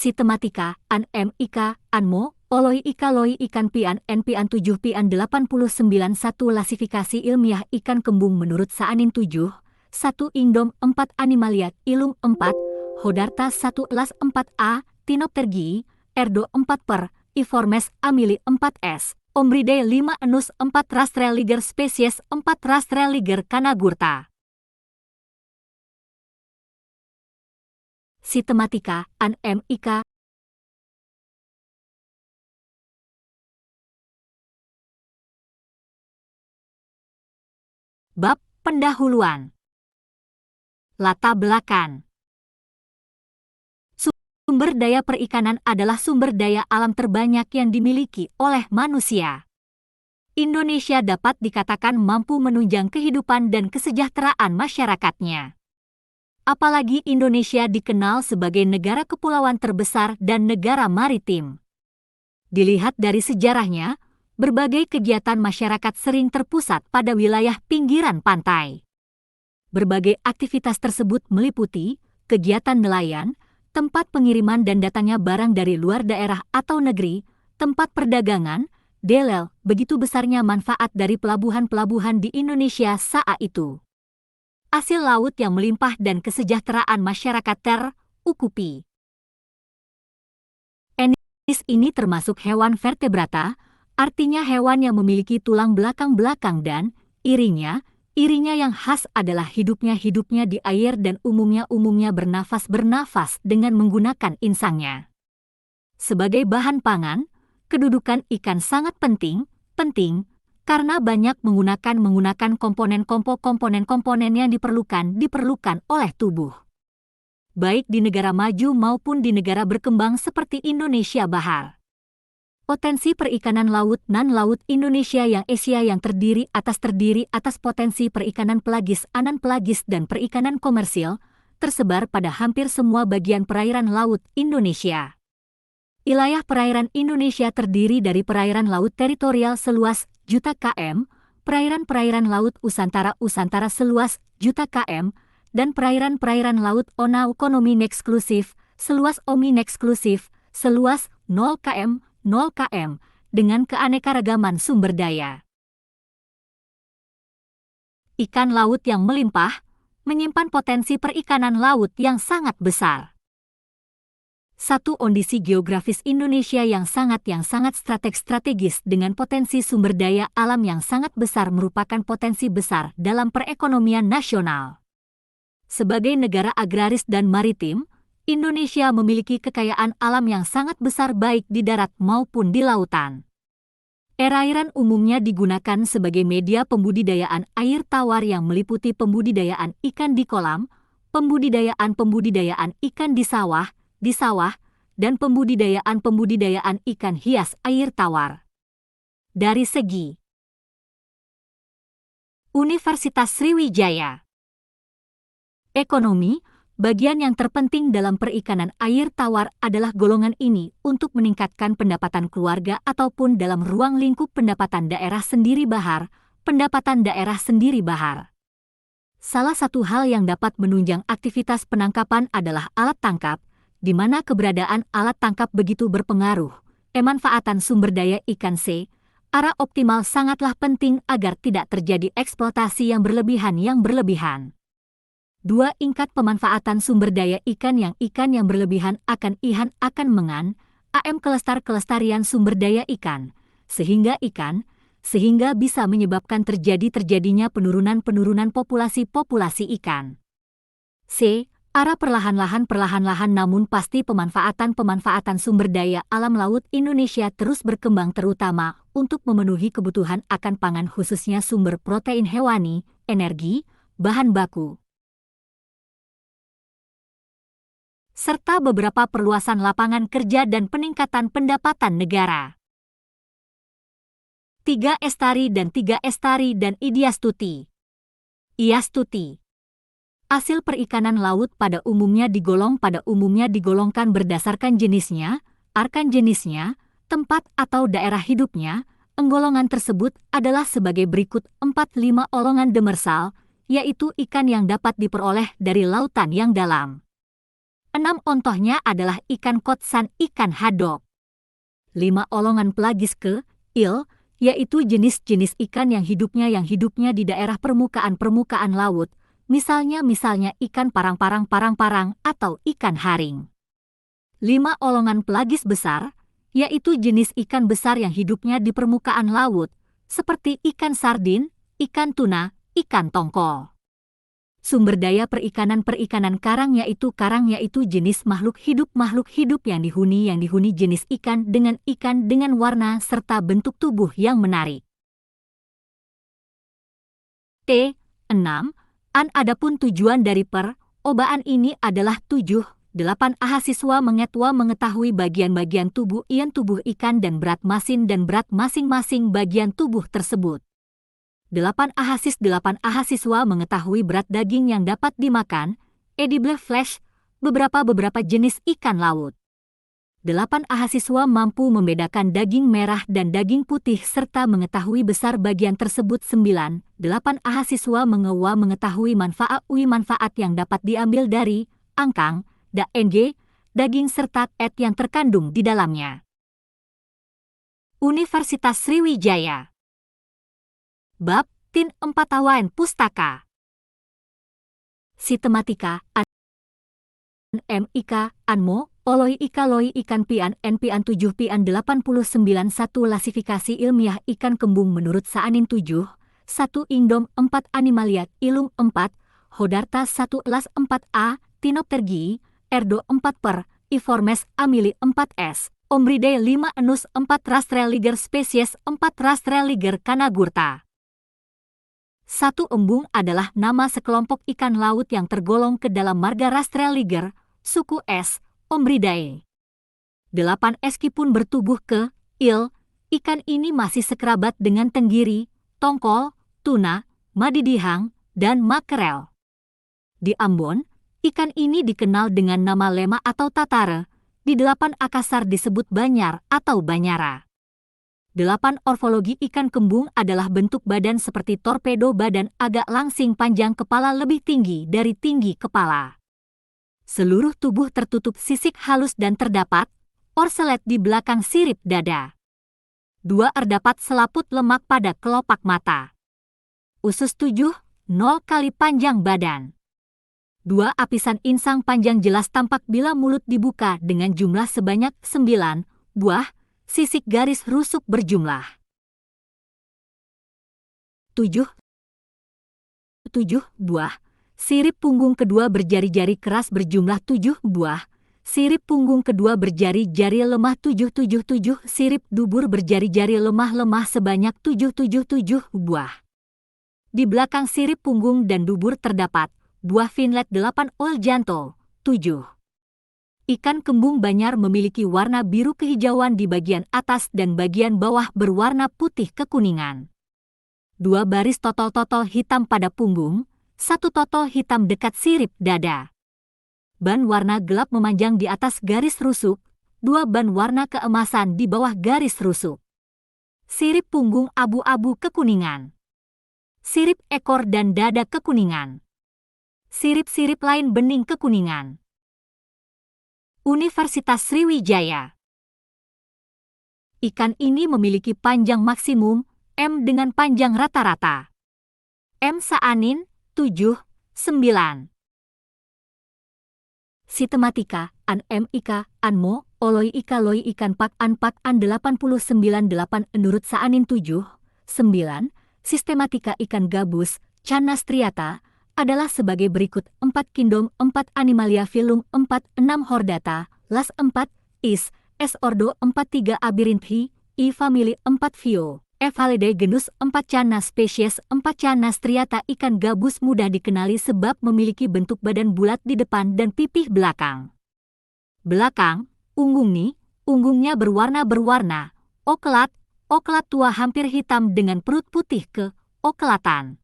Sistematika, an m ika, anmo, oloi ika loi ikan pian n pian 7 pian 89 1 Klasifikasi ilmiah ikan kembung menurut Saanin 7, 1 Indom 4 Animalia Ilum 4, Hodarta 1 Las 4a, Tinoptergii, Erdo 4 per, Iformes Amili 4s, Ombridae 5 Enus 4 Rastreliger Spesies 4 Rastreliger Canagurta. Sistematika, an m ika. Bab pendahuluan. Latar belakang. Sumber daya perikanan adalah sumber daya alam terbanyak yang dimiliki oleh manusia. Indonesia dapat dikatakan mampu menunjang kehidupan dan kesejahteraan masyarakatnya. Apalagi Indonesia dikenal sebagai negara kepulauan terbesar dan negara maritim. Dilihat dari sejarahnya, berbagai kegiatan masyarakat sering terpusat pada wilayah pinggiran pantai. Berbagai aktivitas tersebut meliputi kegiatan nelayan, tempat pengiriman dan datangnya barang dari luar daerah atau negeri, tempat perdagangan, delel. Begitu besarnya manfaat dari pelabuhan-pelabuhan di Indonesia saat itu. Hasil laut yang melimpah dan kesejahteraan masyarakat terukupi. Enis ini termasuk hewan vertebrata, artinya hewan yang memiliki tulang belakang dan irinya yang khas adalah hidupnya di air dan umumnya bernafas dengan menggunakan insangnya. Sebagai bahan pangan, kedudukan ikan sangat penting karena banyak menggunakan komponen yang diperlukan oleh tubuh. Baik di negara maju maupun di negara berkembang seperti Indonesia Bahar. Potensi perikanan laut non-laut Indonesia yang Asia yang terdiri atas potensi perikanan pelagis, anan-pelagis dan perikanan komersil, tersebar pada hampir semua bagian perairan laut Indonesia. Wilayah perairan Indonesia terdiri dari perairan laut teritorial seluas juta km, perairan laut Usantara seluas juta km, dan perairan laut onokonomi eksklusif seluas omin eksklusif seluas 0 km dengan keanekaragaman sumber daya. Ikan laut yang melimpah menyimpan potensi perikanan laut yang sangat besar. Satu kondisi geografis Indonesia yang sangat strategis dengan potensi sumber daya alam yang sangat besar merupakan potensi besar dalam perekonomian nasional. Sebagai negara agraris dan maritim, Indonesia memiliki kekayaan alam yang sangat besar baik di darat maupun di lautan. Perairan umumnya digunakan sebagai media pembudidayaan air tawar yang meliputi pembudidayaan ikan di kolam, pembudidayaan ikan di sawah, dan pembudidayaan ikan hias air tawar. Dari segi Universitas Sriwijaya Ekonomi, bagian yang terpenting dalam perikanan air tawar adalah golongan ini untuk meningkatkan pendapatan keluarga ataupun dalam ruang lingkup pendapatan daerah sendiri bahar. Salah satu hal yang dapat menunjang aktivitas penangkapan adalah alat tangkap, di mana keberadaan alat tangkap begitu berpengaruh. Pemanfaatan sumber daya ikan secara optimal sangatlah penting agar tidak terjadi eksploitasi yang berlebihan. 2. Tingkat pemanfaatan sumber daya ikan yang berlebihan akan kelestarian sumber daya ikan, sehingga bisa menyebabkan terjadinya penurunan populasi ikan. Arah perlahan-lahan namun pasti pemanfaatan sumber daya alam laut Indonesia terus berkembang terutama untuk memenuhi kebutuhan akan pangan khususnya sumber protein hewani, energi, bahan baku, serta beberapa perluasan lapangan kerja dan peningkatan pendapatan negara. 3. Estari dan Idiastuti. Hasil perikanan laut pada umumnya digolongkan berdasarkan jenisnya, tempat atau daerah hidupnya. Golongan tersebut adalah sebagai berikut 4-5 golongan demersal, yaitu ikan yang dapat diperoleh dari lautan yang dalam. 6 contohnya adalah ikan kotsan, ikan haddock. 5 olongan pelagis ke il, yaitu jenis-jenis ikan yang hidupnya di daerah permukaan laut, misalnya ikan parang-parang atau ikan haring. 5 olongan pelagis besar, yaitu jenis ikan besar yang hidupnya di permukaan laut, seperti ikan sardin, ikan tuna, ikan tongkol. Sumber daya perikanan karang yaitu jenis makhluk hidup yang dihuni jenis ikan dengan warna serta bentuk tubuh yang menarik. T. 6. Adapun tujuan dari percobaan ini adalah 8 siswa mengetahui bagian-bagian tubuh ikan dan berat masing-masing bagian tubuh tersebut. 8 siswa mengetahui berat daging yang dapat dimakan, edible flesh, beberapa jenis ikan laut. 8 siswa mampu membedakan daging merah dan daging putih serta mengetahui besar bagian tersebut. 9. 8 siswa mengetahui manfaat yang dapat diambil dari angkang, daging serta yang terkandung di dalamnya. Universitas Sriwijaya. Bab Tin 4 Awan Pustaka. Sistematika MIK Anmo Oloi Ika Loi Ikan Pian NPian 7 Pian 89 1 Klasifikasi ilmiah ikan kembung menurut Saanin 7 1 Ingdom 4 Animalia Ilum 4 Hodarta 1 Las 4A Tinoptergi Erdo 4 per Iformes Amili 4S Ombridae 5 Enus 4 Rastreliger Spesies 4 Rastreliger Kanagurta. 1 embung adalah nama sekelompok ikan laut yang tergolong ke dalam marga Rastreliger, suku S, Ombridae. 8 Eskipun bertubuh ke il, ikan ini masih sekerabat dengan tenggiri, tongkol, tuna, madidihang, dan makrel. Di Ambon, ikan ini dikenal dengan nama lema atau tatare, di 8 Akasar disebut banyar atau banyara. 8 Morfologi ikan kembung adalah bentuk badan seperti torpedo, badan agak langsing, panjang kepala lebih tinggi dari tinggi kepala. Seluruh tubuh tertutup sisik halus dan terdapat orselet di belakang sirip dada. 2 Terdapat selaput lemak pada kelopak mata. Usus 7, 0 kali panjang badan. 2 Apisan insang panjang jelas tampak bila mulut dibuka dengan jumlah sebanyak 9 buah. Sisik garis rusuk berjumlah 7 buah. Sirip punggung kedua berjari-jari keras berjumlah 7 buah. Sirip punggung kedua berjari-jari lemah 7 Sirip dubur berjari-jari lemah sebanyak 7 buah. Di belakang sirip punggung dan dubur terdapat buah finlet 8 Oljanto 7. Ikan kembung banyar memiliki warna biru kehijauan di bagian atas dan bagian bawah berwarna putih kekuningan. 2 baris totol-totol hitam pada punggung, 1 totol hitam dekat sirip dada. Ban warna gelap memanjang di atas garis rusuk, 2 ban warna keemasan di bawah garis rusuk. Sirip punggung abu-abu kekuningan. Sirip ekor dan dada kekuningan. Sirip-sirip lain bening kekuningan. Universitas Sriwijaya. Ikan ini memiliki panjang maksimum M dengan panjang rata-rata M Saanin 7, 9. Sistematika MIK Anmo Oloi Ika Loi Ikan Pak An 89 8 menurut Saanin 7, 9. Sistematika ikan gabus Canas striata adalah sebagai berikut: 4 Kingdom 4 Animalia Phylum 4 6 Chordata Las 4 Is S Ordo 4 3 Abirinthi I Family 4 Vio F Halidae genus 4 Canas Species 4 Canas striata. Ikan gabus mudah dikenali sebab memiliki bentuk badan bulat di depan dan pipih belakang. Unggungnya berwarna oklat tua hampir hitam dengan perut putih ke oklatan.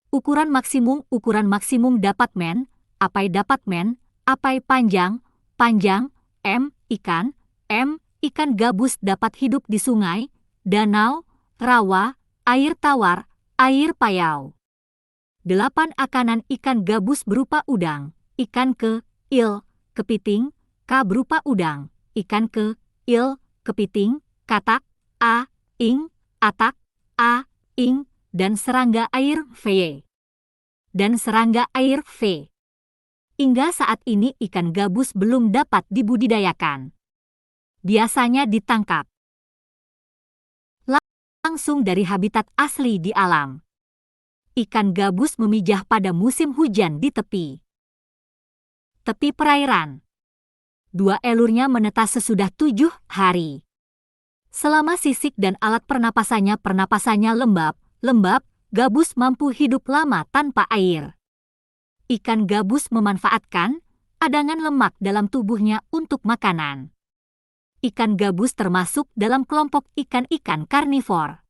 Ukuran maksimum dapat apai panjang, ikan gabus dapat hidup di sungai, danau, rawa, air tawar, air payau. 8 akanan ikan gabus berupa udang, ikan ke, il, kepiting, k berupa udang, ikan ke, il, kepiting, katak, a, ing, atak, a, ing, dan serangga air v. Dan serangga air v. Hingga saat ini ikan gabus belum dapat dibudidayakan. Biasanya ditangkap langsung dari habitat asli di alam. Ikan gabus memijah pada musim hujan di tepi perairan. 2 elurnya menetas sesudah 7 hari. Selama sisik dan alat pernapasannya lembab, gabus mampu hidup lama tanpa air. Ikan gabus memanfaatkan adangan lemak dalam tubuhnya untuk makanan. Ikan gabus termasuk dalam kelompok ikan-ikan karnivor.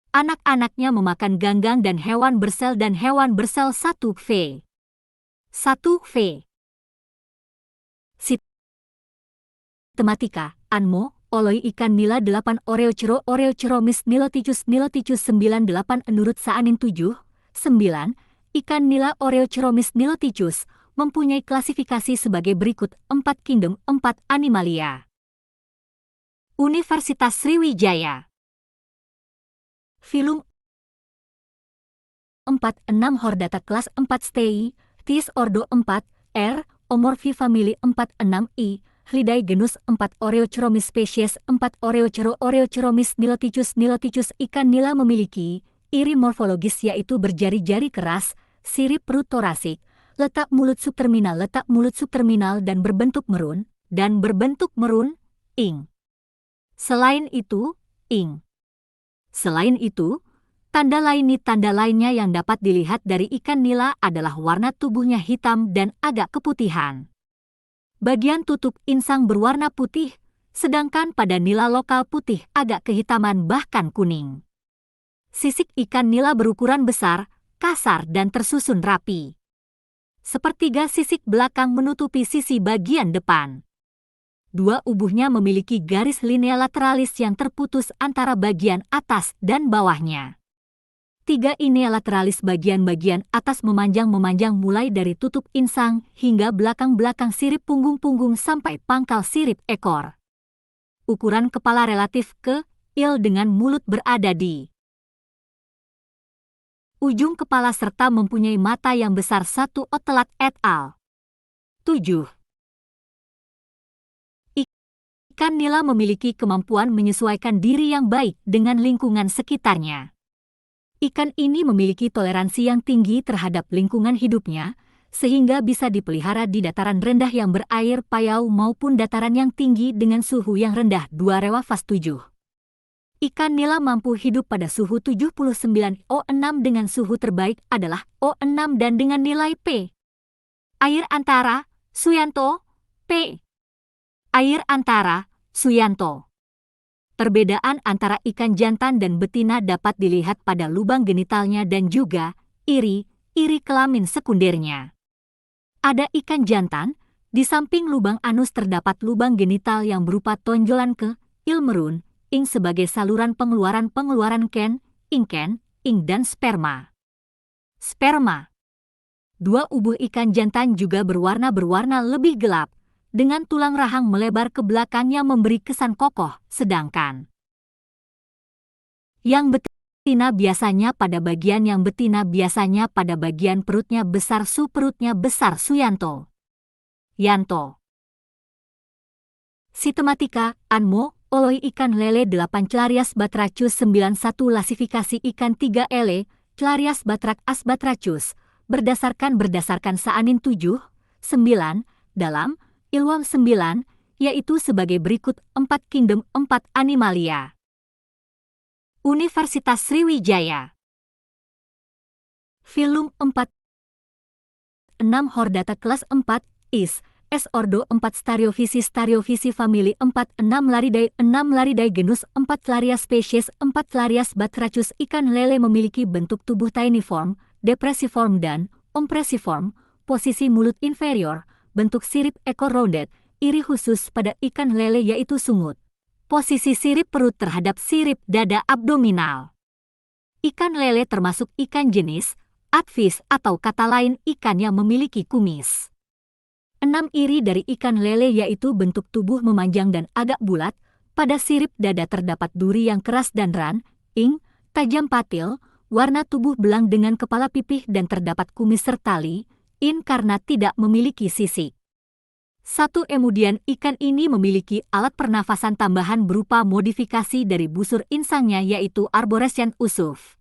Anak-anaknya memakan ganggang dan hewan bersel 1V. 1V. Tematika, Anmo, Oloi ikan nila 8 Oreoceromis niloticus 98 menurut Saanin 7, 9, ikan nila Oreoceromis niloticus mempunyai klasifikasi sebagai berikut 4 kingdom 4 animalia. Universitas Sriwijaya. Filum 4-6 Chordata kelas 4 Stei, Tis Ordo 4, R, Omorphi family 4-6 I, Hlidae genus 4 Oreoceromis spesies 4 Oreoceromis niloticus ikan nila memiliki iri morfologis yaitu berjari-jari keras, sirip perut torasik, letak mulut subterminal dan berbentuk merun, ing. Selain itu, tanda lainnya yang dapat dilihat dari ikan nila adalah warna tubuhnya hitam dan agak keputihan. Bagian tutup insang berwarna putih, sedangkan pada nila lokal putih agak kehitaman bahkan kuning. Sisik ikan nila berukuran besar, kasar dan tersusun rapi. Sepertiga sisik belakang menutupi sisi bagian depan. 2 ubuhnya memiliki garis linea lateralis yang terputus antara bagian atas dan bawahnya. 3 linea lateralis bagian atas memanjang mulai dari tutup insang hingga belakang sirip punggung sampai pangkal sirip ekor. Ukuran kepala relatif ke il dengan mulut berada di ujung kepala serta mempunyai mata yang besar. 1 Otelat et al. 7. Ikan nila memiliki kemampuan menyesuaikan diri yang baik dengan lingkungan sekitarnya. Ikan ini memiliki toleransi yang tinggi terhadap lingkungan hidupnya, sehingga bisa dipelihara di dataran rendah yang berair payau maupun dataran yang tinggi dengan suhu yang rendah. 2 Rewafas 7. Ikan nila mampu hidup pada suhu 79 O6 dengan suhu terbaik adalah O6 dan dengan nilai P. Air antara, Suyanto, P. Air antara, Suyanto. Perbedaan antara ikan jantan dan betina dapat dilihat pada lubang genitalnya dan juga iri kelamin sekundernya. Ada ikan jantan, di samping lubang anus terdapat lubang genital yang berupa tonjolan ke il merun, ing sebagai saluran pengeluaran ken, ing dan sperma. 2 ubuh ikan jantan juga berwarna lebih gelap, dengan tulang rahang melebar ke belakang yang memberi kesan kokoh, sedangkan yang betina biasanya pada bagian perutnya besar Suyanto. Yanto. Sistematika, Anmo, Oloi ikan lele 8 Clarias batrachus 91 klasifikasi ikan 3 ele, Clarias batrak as batrachus, berdasarkan Saanin 7, 9, dalam Ilwam 9, yaitu sebagai berikut 4 kingdom 4 animalia. Universitas Sriwijaya. Filum 4-6 Chordata kelas 4 Is, S ordo 4 Stariovisi family 4-6 Laridae genus 4 Clarias spesies 4 Clarias batrachus ikan lele memiliki bentuk tubuh tiniform, depressiform dan ompressiform, posisi mulut inferior, bentuk sirip ekor rounded, iri khusus pada ikan lele yaitu sungut. Posisi sirip perut terhadap sirip dada abdominal. Ikan lele termasuk ikan jenis Advis atau kata lain ikan yang memiliki kumis. 6. Iri dari ikan lele yaitu bentuk tubuh memanjang dan agak bulat, pada sirip dada terdapat duri yang keras dan ing, tajam patil, warna tubuh belang dengan kepala pipih dan terdapat kumis serta in karena tidak memiliki sisik. 1. Kemudian ikan ini memiliki alat pernafasan tambahan berupa modifikasi dari busur insangnya yaitu arborescent usuf.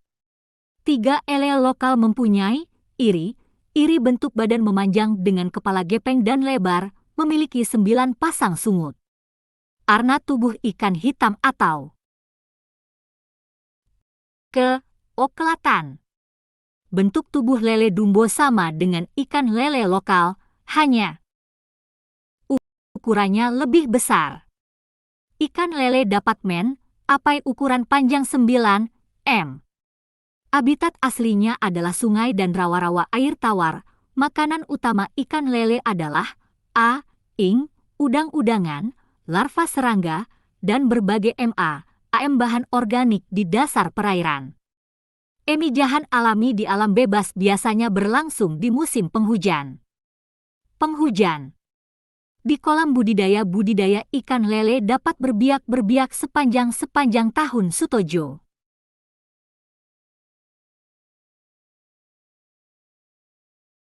3. Lele lokal mempunyai iri bentuk badan memanjang dengan kepala gepeng dan lebar, memiliki 9 pasang sungut. Warna tubuh ikan hitam atau keoklatan. Bentuk tubuh lele dumbo sama dengan ikan lele lokal, hanya ukurannya lebih besar. Ikan lele dapat mencapai ukuran panjang 9 m. Habitat aslinya adalah sungai dan rawa-rawa air tawar. Makanan utama ikan lele adalah udang-udangan, larva serangga, dan berbagai bahan organik di dasar perairan. Emijahan alami di alam bebas biasanya berlangsung di musim penghujan. Di kolam budidaya ikan lele dapat berbiak sepanjang tahun Sutojo.